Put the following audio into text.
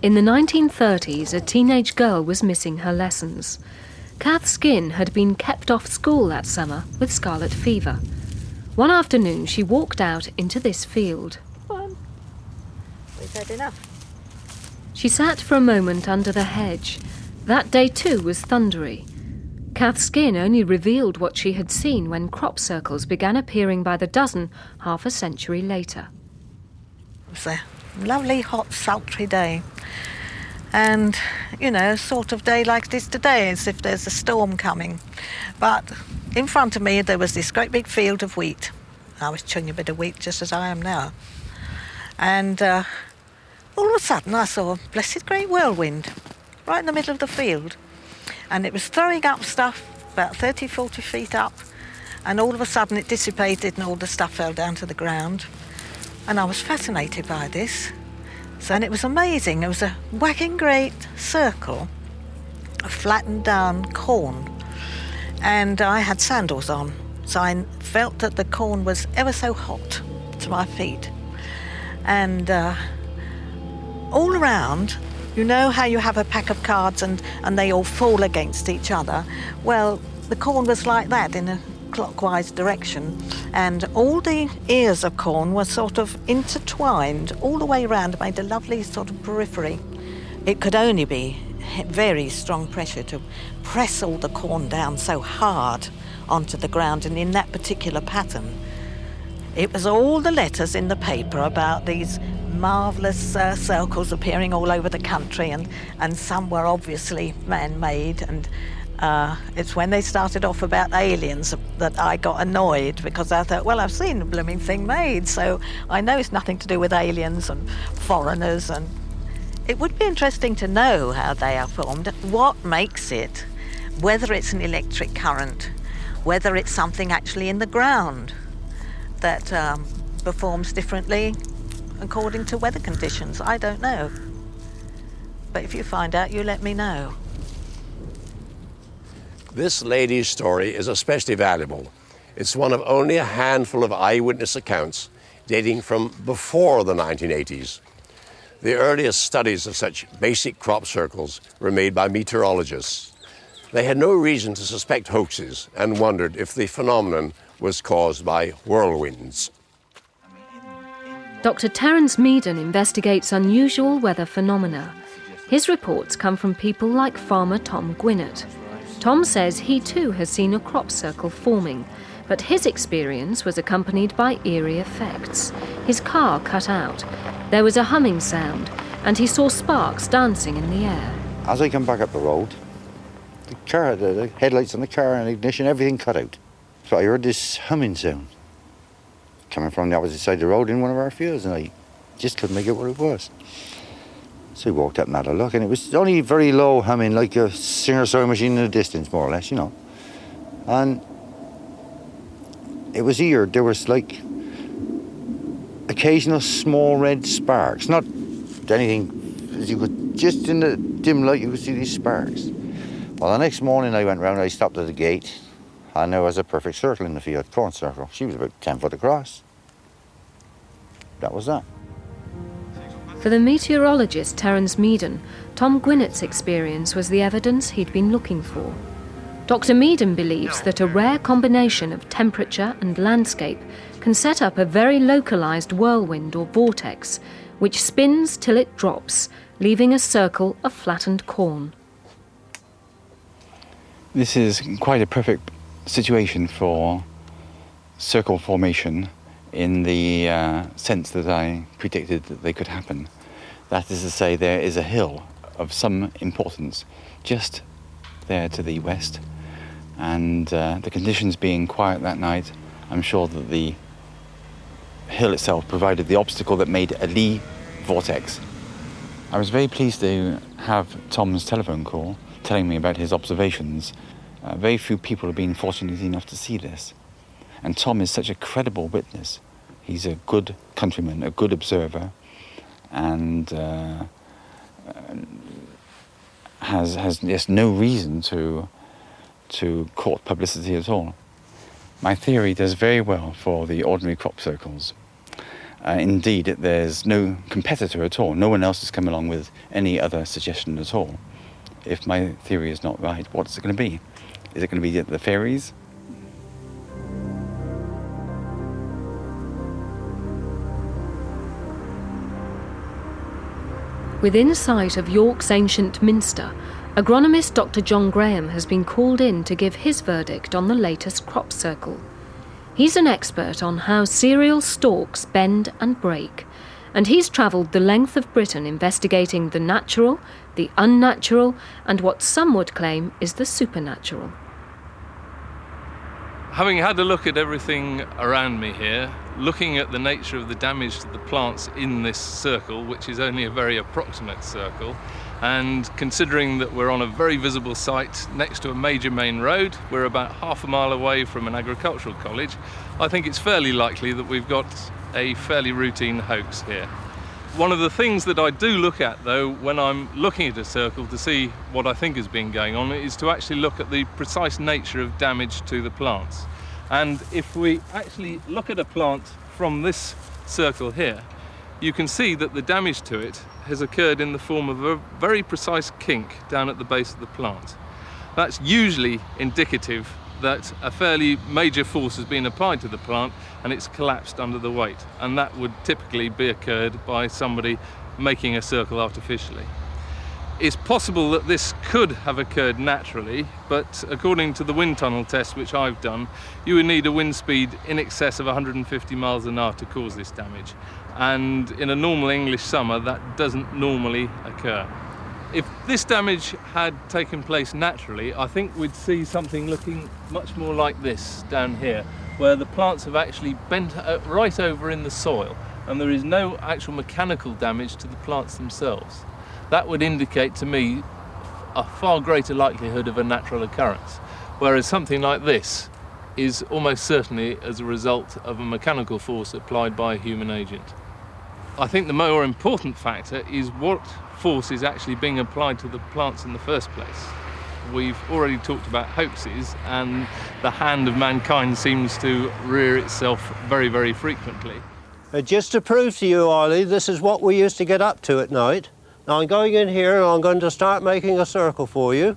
In the 1930s, a teenage girl was missing her lessons. Kath Skin had been kept off school that summer with scarlet fever. One afternoon, she walked out into this field. We've had enough. She sat for a moment under the hedge. That day too was thundery. Kath Skin only revealed what she had seen when crop circles began appearing by the dozen half a century later. It was a lovely, hot, sultry day. And, sort of day like this today, as if there's a storm coming. But in front of me, there was this great big field of wheat. I was chewing a bit of wheat just as I am now. And all of a sudden, I saw a blessed great whirlwind right in the middle of the field. And it was throwing up stuff about 30, 40 feet up. And all of a sudden, it dissipated and all the stuff fell down to the ground. And I was fascinated by this. And it was amazing. It was a whacking great circle of flattened down corn. And I had sandals on, so I felt that the corn was ever so hot to my feet. And all around, you know how you have a pack of cards and they all fall against each other? Well, the corn was like that in a clockwise direction, and all the ears of corn were sort of intertwined all the way around, made a lovely sort of periphery. It could only be very strong pressure to press all the corn down so hard onto the ground, and in that particular pattern. It was all the letters in the paper about these marvellous circles appearing all over the country, and some were obviously man-made, and it's when they started off about aliens that I got annoyed, because I thought, well, I've seen the blooming thing made, so I know it's nothing to do with aliens and foreigners, and it would be interesting to know how they are formed, what makes it, whether it's an electric current, whether it's something actually in the ground that performs differently according to weather conditions. I don't know. But if you find out, you let me know. This lady's story is especially valuable. It's one of only a handful of eyewitness accounts dating from before the 1980s. The earliest studies of such basic crop circles were made by meteorologists. They had no reason to suspect hoaxes and wondered if the phenomenon was caused by whirlwinds. Dr. Terence Meaden investigates unusual weather phenomena. His reports come from people like farmer Tom Gwinnett. Tom says he too has seen a crop circle forming, but his experience was accompanied by eerie effects. His car cut out. There was a humming sound, and he saw sparks dancing in the air. As I come back up the road, the headlights on the car and ignition, everything cut out. So I heard this humming sound coming from the opposite side of the road in one of our fields, and I just couldn't make out where it was. So I walked up and had a look, and it was only very low humming, like a singer-songwriter machine in the distance, more or less, And it was here. There was like occasional small red sparks, not anything, as you could, just in the dim light you could see these sparks. Well, the next morning I went round, I stopped at the gate, and there was a perfect circle in the field, corn circle. She was about 10 foot across. That was that. For the meteorologist Terence Meaden, Tom Gwinnett's experience was the evidence he'd been looking for. Dr. Meaden believes that a rare combination of temperature and landscape can set up a very localised whirlwind or vortex, which spins till it drops, leaving a circle of flattened corn. This is quite a perfect situation for circle formation in the sense that I predicted that they could happen. That is to say, there is a hill of some importance just there to the west, and the conditions being quiet that night, I'm sure that the hill itself provided the obstacle that made a lee vortex. I was very pleased to have Tom's telephone call telling me about his observations. Very few people have been fortunate enough to see this. And Tom is such a credible witness. He's a good countryman, a good observer, and has just no reason to court publicity at all. My theory does very well for the ordinary crop circles. Indeed, there's no competitor at all. No one else has come along with any other suggestion at all. If my theory is not right, what's it going to be? Is it going to be the fairies? Within sight of York's ancient minster, agronomist Dr. John Graham has been called in to give his verdict on the latest crop circle. He's an expert on how cereal stalks bend and break, and he's travelled the length of Britain investigating the natural, the unnatural, and what some would claim is the supernatural. Having had a look at everything around me here, looking at the nature of the damage to the plants in this circle, which is only a very approximate circle, and considering that we're on a very visible site next to a major main road, we're about half a mile away from an agricultural college, I think it's fairly likely that we've got a fairly routine hoax here. One of the things that I do look at, though, when I'm looking at a circle to see what I think has been going on, is to actually look at the precise nature of damage to the plants. And if we actually look at a plant from this circle here, you can see that the damage to it has occurred in the form of a very precise kink down at the base of the plant. That's usually indicative that a fairly major force has been applied to the plant and it's collapsed under the weight, and that would typically be occurred by somebody making a circle artificially. It's possible that this could have occurred naturally, but according to the wind tunnel test which I've done, you would need a wind speed in excess of 150 miles an hour to cause this damage, and in a normal English summer that doesn't normally occur. If this damage had taken place naturally, I think we'd see something looking much more like this down here, where the plants have actually bent right over in the soil and there is no actual mechanical damage to the plants themselves. That would indicate to me a far greater likelihood of a natural occurrence, whereas something like this is almost certainly as a result of a mechanical force applied by a human agent. I think the more important factor is what force is actually being applied to the plants in the first place. We've already talked about hoaxes, and the hand of mankind seems to rear itself very, very frequently. Just to prove to you, Ollie, this is what we used to get up to at night. Now I'm going in here and I'm going to start making a circle for you.